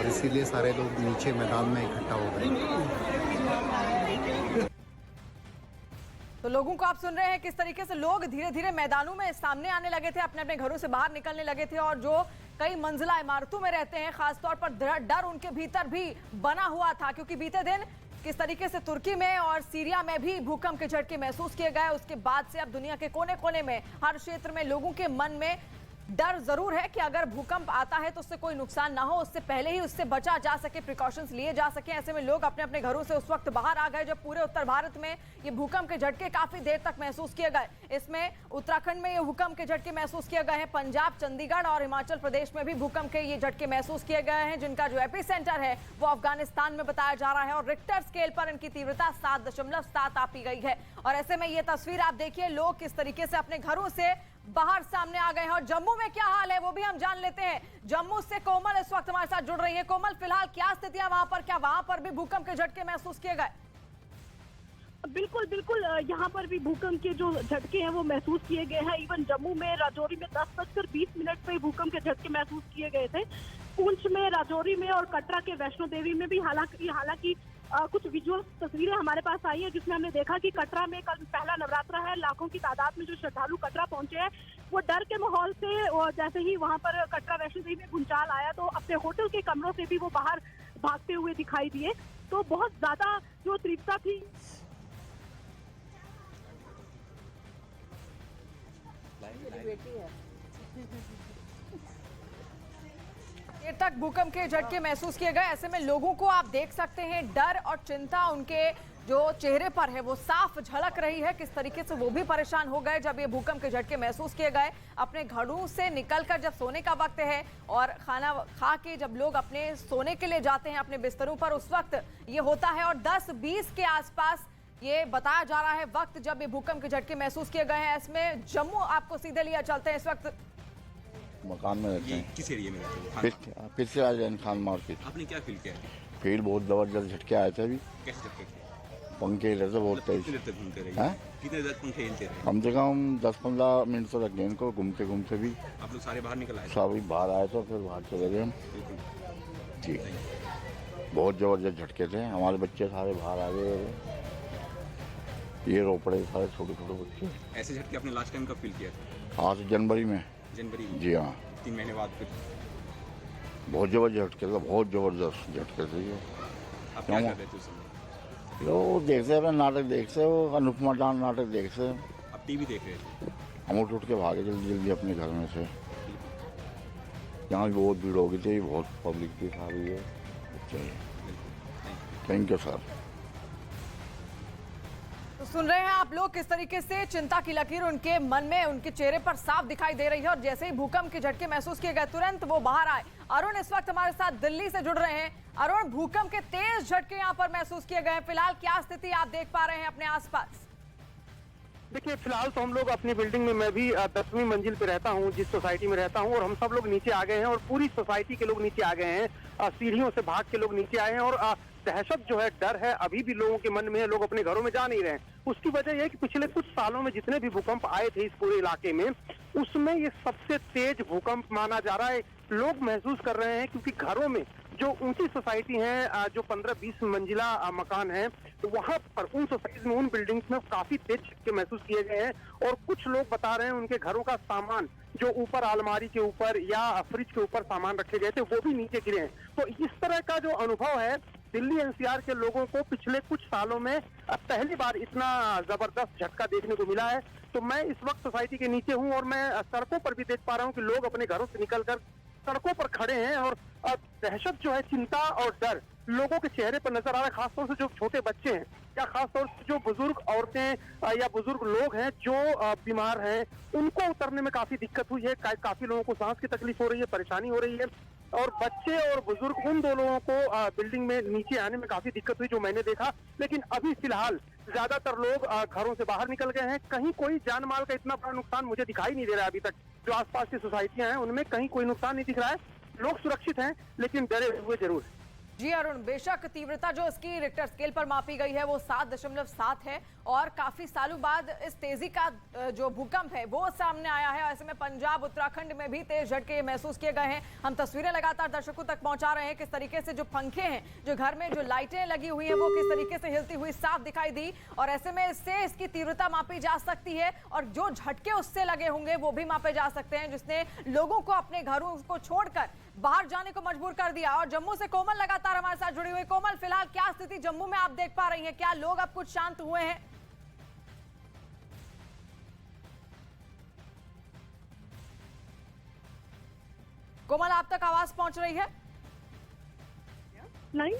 इसीलिए सारे लोग नीचे मैदान में इकट्ठा हो गए। तो लोगों को आप सुन रहे हैं किस तरीके से लोग धीरे धीरे मैदानों में सामने आने लगे थे, अपने अपने घरों से बाहर निकलने लगे थे। और जो कई मंजिला इमारतों में रहते हैं, खासतौर पर डर उनके भीतर भी बना हुआ था, क्योंकि बीते दिन किस तरीके से तुर्की में और सीरिया में भी भूकंप के झटके महसूस किए गए। उसके बाद से अब दुनिया के कोने कोने में, हर क्षेत्र में लोगों के मन में डर जरूर है कि अगर भूकंप आता है तो उससे कोई नुकसान ना हो, उससे पहले ही उससे बचा जा सके, प्रिकॉशंस लिए जा सके। ऐसे में लोग अपने अपने घरों से उस वक्त बाहर आ गए जब पूरे उत्तर भारत में ये भूकंप के झटके काफी देर तक महसूस किए गए। इसमें उत्तराखंड में ये भूकंप के झटके महसूस किए गए हैं, पंजाब, चंडीगढ़ और हिमाचल प्रदेश में भी भूकंप के ये झटके महसूस किए गए हैं, जिनका जो एपी सेंटर है वो अफगानिस्तान में बताया जा रहा है। और रिक्टर स्केल पर इनकी तीव्रता 7.7 आपी गई है। और ऐसे में ये तस्वीर आप देखिए, लोग किस तरीके से अपने घरों से बाहर सामने आ गए हैं। और जम्मू में क्या हाल है वो भी हम जान लेते हैं। जम्मू से कोमल इस वक्त हमारे साथ जुड़ रही है। कोमल, फिलहाल क्या स्थिति है वहां पर? क्या वहां पर भी भूकंप के झटके महसूस किए गए? बिल्कुल बिल्कुल, यहाँ पर भी भूकंप के जो झटके हैं वो महसूस किए गए हैं। इवन जम्मू में राजौरी में 10:20 पे भूकंप के झटके महसूस किए गए थे। पुंछ में, राजौरी में और कटरा के वैष्णो देवी में भी हालांकि कुछ विजुअल तस्वीरें हमारे पास आई है, जिसमें हमने देखा कि कटरा में कल पहला नवरात्रा है। लाखों की तादाद में जो श्रद्धालु कटरा पहुंचे हैं वो डर के माहौल से, और जैसे ही वहां पर कटरा वैष्णो देवी में भूचाल आया तो अपने होटल के कमरों से भी वो बाहर भागते हुए दिखाई दिए। तो बहुत ज्यादा जो तीव्रता थी, देर तक भूकंप के झटके महसूस किए गए। ऐसे में लोगों को आप देख सकते हैं, डर और चिंता उनके जो चेहरे पर है वो साफ झलक रही है। किस तरीके से वो भी परेशान हो गए जब ये भूकंप के झटके महसूस किए गए। अपने घरों से निकलकर जब सोने का वक्त है और खाना खा के जब लोग अपने सोने के लिए जाते हैं अपने बिस्तरों पर, उस वक्त ये होता है। और 10:20 के आसपास ये बताया जा रहा है वक्त जब ये भूकंप के झटके महसूस किए गए हैं। इसमें जम्मू आपको सीधे लिया चलते हैं। इस वक्त मकान में रहते हैं। किस एरिया में रहते हैं? फिर से आ जाए खान मार्केट। आपने क्या फील किया? फील बहुत जबरदस्त झटके आए थे अभी। कैसे झटके थे? पंखे हिले थे बहुत तेज। कितनी देर तक घूमते रहे? हैं? कितने देर पंखे हिलते रहे? कम से कम 10-15 मिनट तो लग गए इनको घूमते घूमते भी। आप लोग सारे बाहर निकल आए? सभी बाहर आए तो फिर बाहर चले गए हम। बिल्कुल ठीक, बहुत जबरदस्त झटके थे। हमारे बच्चे सारे बाहर आ गए, ये रो पड़े सारे छोटे छोटे बच्चे। ऐसे झटके आपने लास्ट टाइम कब फील किया था? आज जनवरी में। जनवरी में? जी हाँ, 3 महीने बाद फिर बहुत जबरदस्त झटके थे, बहुत जबरदस्त झटके थे ये। आप क्या कर रहे थे उस समय? वो देखते अपने नाटक देखते, वो अनुपमा डांस नाटक देखते। आप टीवी देख रहे थे? हम उठ के भागे जल्दी जल्दी अपने घर में से। यहाँ भी बहुत भीड़ हो गई थी, बहुत पब्लिक भी खा रही है। Thank you sir. तो सुन रहे हैं आप लोग किस तरीके से चिंता की लकीर उनके मन में, उनके चेहरे पर साफ दिखाई दे रही है। और जैसे ही भूकंप के झटके महसूस किए गए तुरंत वो बाहर आए। अरुण इस वक्त हमारे साथ दिल्ली से जुड़ रहे हैं। अरुण, भूकंप के तेज झटके यहाँ पर महसूस किए गए हैं, फिलहाल क्या स्थिति आप देख पा रहे हैं अपने आसपास? देखिए, फिलहाल तो हम लोग अपनी बिल्डिंग में, मैं भी 10वीं मंजिल पे रहता हूँ, जिस सोसाइटी में रहता हूँ, और हम सब लोग नीचे आ गए हैं और पूरी सोसाइटी के लोग नीचे आ गए हैं। सीढ़ियों से भाग के लोग नीचे आए हैं और दहशत जो है, डर है, अभी भी लोगों के मन में है। लोग अपने घरों में जा नहीं रहे हैं। उसकी वजह यह है कि पिछले कुछ सालों में जितने भी भूकंप आए थे इस पूरे इलाके में, उसमें ये सबसे तेज भूकंप माना जा रहा है। लोग महसूस कर रहे हैं क्योंकि घरों में जो ऊंची सोसाइटी है, जो 15-20 मंजिला मकान है, तो वहां पर उन सोसाइटीज में, उन बिल्डिंग्स में काफी तेज झटके महसूस किए गए हैं। और कुछ लोग बता रहे हैं उनके घरों का सामान जो ऊपर अलमारी के ऊपर या फ्रिज के ऊपर सामान रखे गए थे वो भी नीचे गिरे हैं। तो इस तरह का जो अनुभव है, दिल्ली एनसीआर के लोगों को पिछले कुछ सालों में पहली बार इतना जबरदस्त झटका देखने को मिला है। तो मैं इस वक्त सोसाइटी के नीचे हूं और मैं सड़कों पर भी देख पा रहा हूं कि लोग अपने घरों से निकलकर सड़कों पर खड़े हैं और दहशत जो है, चिंता और डर लोगों के चेहरे पर नजर आ रहा है। खासतौर से जो छोटे बच्चे हैं या खासतौर से जो बुजुर्ग औरतें या बुजुर्ग लोग हैं जो बीमार हैं, उनको उतरने में काफी दिक्कत हुई है। काफी लोगों को सांस की तकलीफ हो रही है, परेशानी हो रही है। और बच्चे और बुजुर्ग, उन दो लोगों को बिल्डिंग में नीचे आने में काफी दिक्कत हुई जो मैंने देखा। लेकिन अभी फिलहाल ज्यादातर लोग घरों से बाहर निकल गए हैं। कहीं कोई जान माल का इतना बड़ा नुकसान मुझे दिखाई नहीं दे रहा है। अभी तक जो आसपास की सोसाइटियां हैं उनमें कहीं कोई नुकसान नहीं दिख रहा है। लोग सुरक्षित हैं, लेकिन डरे हुए जरूर हैं। जी अरुण, बेशक तीव्रता जो इसकी रिक्टर स्केल पर मापी गई है वो 7.7 है और काफी सालों बाद इस तेजी का जो भूकंप है वो सामने आया है। ऐसे में पंजाब उत्तराखंड में भी तेज झटके महसूस किए गए हैं। हम तस्वीरें लगातार दर्शकों तक पहुंचा रहे हैं किस तरीके से जो पंखे हैं, जो घर में जो लाइटें लगी हुई है वो किस तरीके से हिलती हुई साफ दिखाई दी और ऐसे में इससे इसकी तीव्रता मापी जा सकती है और जो झटके उससे लगे होंगे वो भी मापे जा सकते हैं, जिसने लोगों को अपने घरों को छोड़कर बाहर जाने को मजबूर कर दिया। और जम्मू से कोमल लगातार हमारे साथ जुड़ी हुई। कोमल, फिलहाल क्या स्थिति जम्मू में आप देख पा रही हैं? क्या लोग अब कुछ शांत हुए हैं? कोमल, आप तक आवाज पहुंच रही है? नहीं,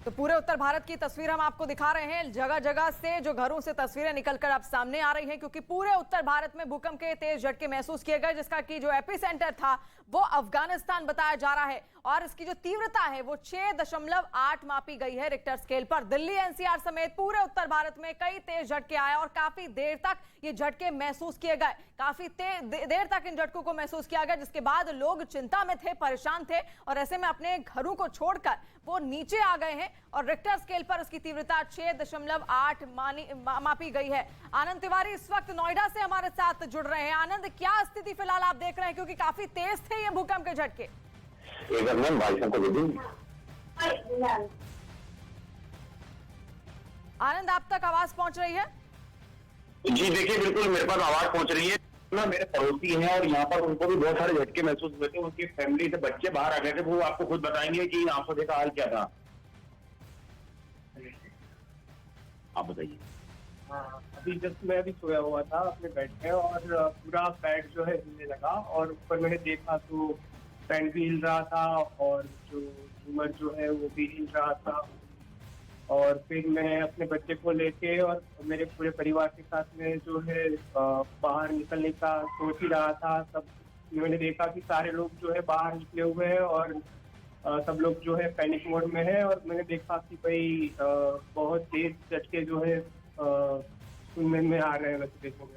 तो पूरे उत्तर भारत की तस्वीर हम आपको दिखा रहे हैं। जगह जगह से जो घरों से तस्वीरें निकलकर अब सामने आ रही हैं, क्योंकि पूरे उत्तर भारत में भूकंप के तेज झटके महसूस किए गए, जिसका कि जो एपिसेंटर था वो अफगानिस्तान बताया जा रहा है और इसकी जो तीव्रता है वो 6.8 मापी गई है रिक्टर स्केल पर। दिल्ली एनसीआर समेत पूरे उत्तर भारत में कई तेज झटके आए और काफी देर तक ये झटके महसूस किए गए। काफी देर तक इन झटकों को महसूस किया गया, जिसके बाद लोग चिंता में थे, परेशान थे और ऐसे में अपने घरों को छोड़कर वो नीचे आ गए हैं और रिक्टर स्केल पर उसकी तीव्रता 6.8 मापी गई है। आनंद तिवारी इस वक्त नोएडा से हमारे साथ जुड़ रहे हैं। आनंद, क्या स्थिति फिलहाल आप देख रहे हैं, क्योंकि काफी तेज थे ये भूकंप के झटके? आनंद, आप तक आवाज पहुंच रही है? जी देखिए, बिल्कुल मेरे पास आवाज पहुंच रही है ना। मेरे पड़ोसी हैं और यहाँ पर उनको भी बहुत सारे झटके महसूस हुए थे। उनकी फैमिली से बच्चे बाहर आ गए थे, वो आपको खुद बताएंगे कि यहाँ पर देखा हाल क्या था। आप बताइए। हाँ, अभी जस्ट मैं अभी सोया हुआ था अपने बेड पे और पूरा बेड जो है हिलने लगा और ऊपर मैंने देखा तो फैन भी हिल रहा था और जो झूमर जो है वो भी हिल रहा था। और फिर मैं अपने बच्चे को लेके और मेरे पूरे परिवार के साथ में जो है बाहर निकलने का सोच ही रहा था। तब मैंने देखा कि सारे लोग जो है बाहर निकले हुए हैं और सब लोग जो है पैनिक मोड में है। और मैंने देखा कि भाई बहुत तेज झटके जो है सुनने में आ रहे हैं, वैसे देखने में।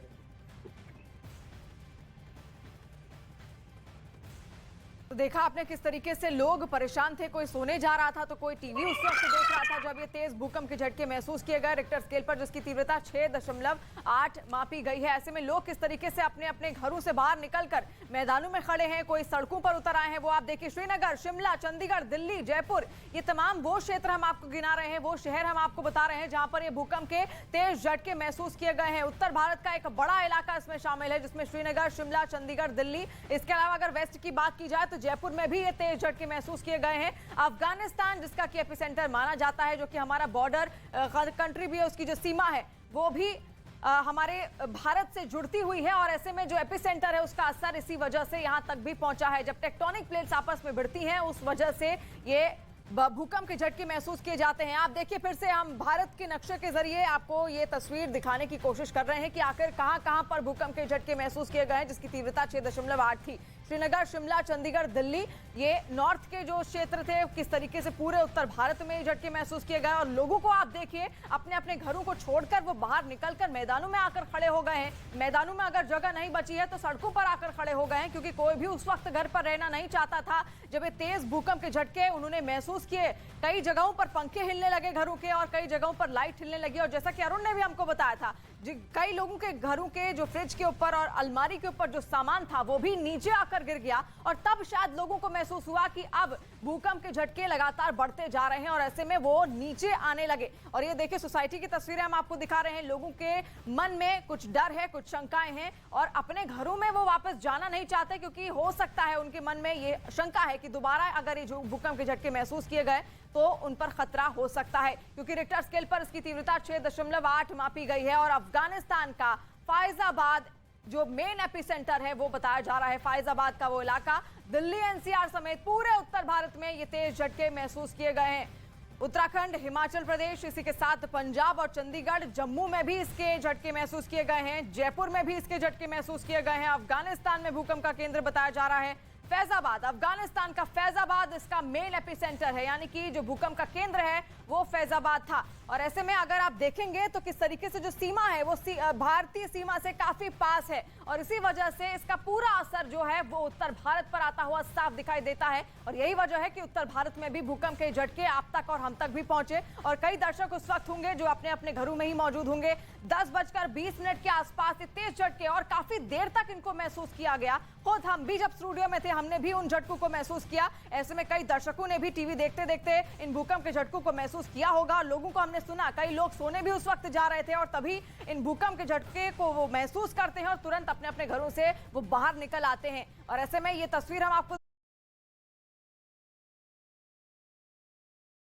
तो देखा आपने किस तरीके से लोग परेशान थे, कोई सोने जा रहा था तो कोई टीवी उस वक्त देख रहा था जब ये तेज भूकंप के झटके महसूस किए गए रिक्टर स्केल पर, जिसकी तीव्रता 6.8 मापी गई है। ऐसे में लोग किस तरीके से अपने अपने घरों से बाहर निकलकर मैदानों में खड़े हैं, कोई सड़कों पर उतर आए हैं। वो आप देखिए, श्रीनगर, शिमला, चंडीगढ़, दिल्ली, जयपुर, ये तमाम वो क्षेत्र हम आपको गिना रहे हैं, वो शहर हम आपको बता रहे हैं जहां पर ये भूकंप के तेज झटके महसूस किए गए हैं। उत्तर भारत का एक बड़ा इलाका इसमें शामिल है, जिसमें श्रीनगर, शिमला, चंडीगढ़, दिल्ली, इसके अलावा अगर वेस्ट की बात की जाए तो जयपुर में भी ये तेज झटके महसूस किए गए हैं। अफगानिस्तान, जिसका कि एपिसेंटर माना जाता है, जो कि हमारा बॉर्डर कंट्री भी है, उसकी जो सीमा है वो भी हमारे भारत से जुड़ती हुई है और ऐसे में जो एपिसेंटर है उसका असर इसी वजह से यहां तक भी पहुंचा है। जब टेक्टोनिक प्लेट्स आपस में भिड़ती हैं उस वजह से ये भूकंप के झटके महसूस किए जाते हैं। आप देखिए, फिर से हम भारत के नक्शे के जरिए आपको ये तस्वीर दिखाने की कोशिश कर रहे हैं कि आखिर कहां-कहां पर भूकंप के झटके महसूस किए गए हैं, जिसकी तीव्रता 6.8 थी। श्रीनगर, शिमला, चंडीगढ़, दिल्ली, ये नॉर्थ के जो क्षेत्र थे, किस तरीके से पूरे उत्तर भारत में झटके महसूस किए गए और लोगों को आप देखिए अपने अपने घरों को छोड़कर वो बाहर निकलकर मैदानों में आकर खड़े हो गए हैं। मैदानों में अगर जगह नहीं बची है तो सड़कों पर आकर खड़े हो गए हैं, क्योंकि कोई भी उस वक्त घर पर रहना नहीं चाहता था जब ये तेज भूकंप के झटके उन्होंने महसूस किए। कई जगहों पर पंखे हिलने लगे घरों के और कई जगहों पर लाइट हिलने लगी और जैसा कि अरुण ने भी हमको बताया था, कई लोगों के घरों के जो फ्रिज के ऊपर और अलमारी के ऊपर जो सामान था वो भी नीचे आकर गिर गया और तब शायद लोगों को महसूस हुआ कि अब भूकंप के झटके लगातार बढ़ते जा रहे हैं और ऐसे में वो नीचे आने लगे। और ये देखिए, सोसाइटी की तस्वीरें हम आपको दिखा रहे हैं। लोगों के मन में कुछ डर है, कुछ शंकाएं हैं और अपने घरों में वो वापस जाना नहीं चाहते, क्योंकि हो सकता है उनके मन में ये शंका है कि दोबारा अगर ये जो भूकंप के झटके महसूस किए गए तो उन पर खतरा हो सकता है, क्योंकि रिक्टर स्केल पर इसकी तीव्रता 6.8 मापी गई है। और अफगानिस्तान का फैजाबाद जो मेन एपिसेंटर है वो बताया जा रहा है, फैजाबाद का वो इलाका, दिल्ली एनसीआर समेत पूरे उत्तर भारत में ये तेज झटके महसूस किए गए हैं। उत्तराखंड, हिमाचल प्रदेश, इसी के साथ पंजाब और चंडीगढ़, जम्मू में भी इसके झटके महसूस किए गए हैं, जयपुर में भी इसके झटके महसूस किए गए हैं। अफगानिस्तान में भूकंप का केंद्र बताया जा रहा है फैजाबाद, अफगानिस्तान का फैजाबाद इसका मेन एपिसेंटर है, यानी कि जो भूकंप का केंद्र है वो फैजाबाद था। और ऐसे में अगर आप देखेंगे तो किस तरीके से जो सीमा है वो भारतीय सीमा से काफी पास है, और इसी वजह से इसका पूरा असर जो है वो उत्तर भारत पर आता हुआ साफ दिखाई देता है। और यही वजह है कि उत्तर भारत में भी भूकंप के झटके आप तक और हम तक भी पहुंचे, और कई दर्शक उस वक्त होंगे जो अपने अपने घरों में ही मौजूद होंगे। 10:20 के आसपास तेज झटके और काफी देर तक इनको महसूस किया गया। खुद हम भी जब स्टूडियो में थे हमने भी उन झटकों को महसूस किया। ऐसे में कई दर्शकों ने भी टीवी देखते देखते इन भूकंप के झटकों को महसूस किया होगा। लोगों को हमने सुना, कई लोग सोने भी उस वक्त जा रहे थे और तभी इन भूकंप के झटके को वो महसूस करते हैं और तुरंत अपने अपने घरों से वो बाहर निकल आते हैं। और ऐसे में ये तस्वीर हम आपको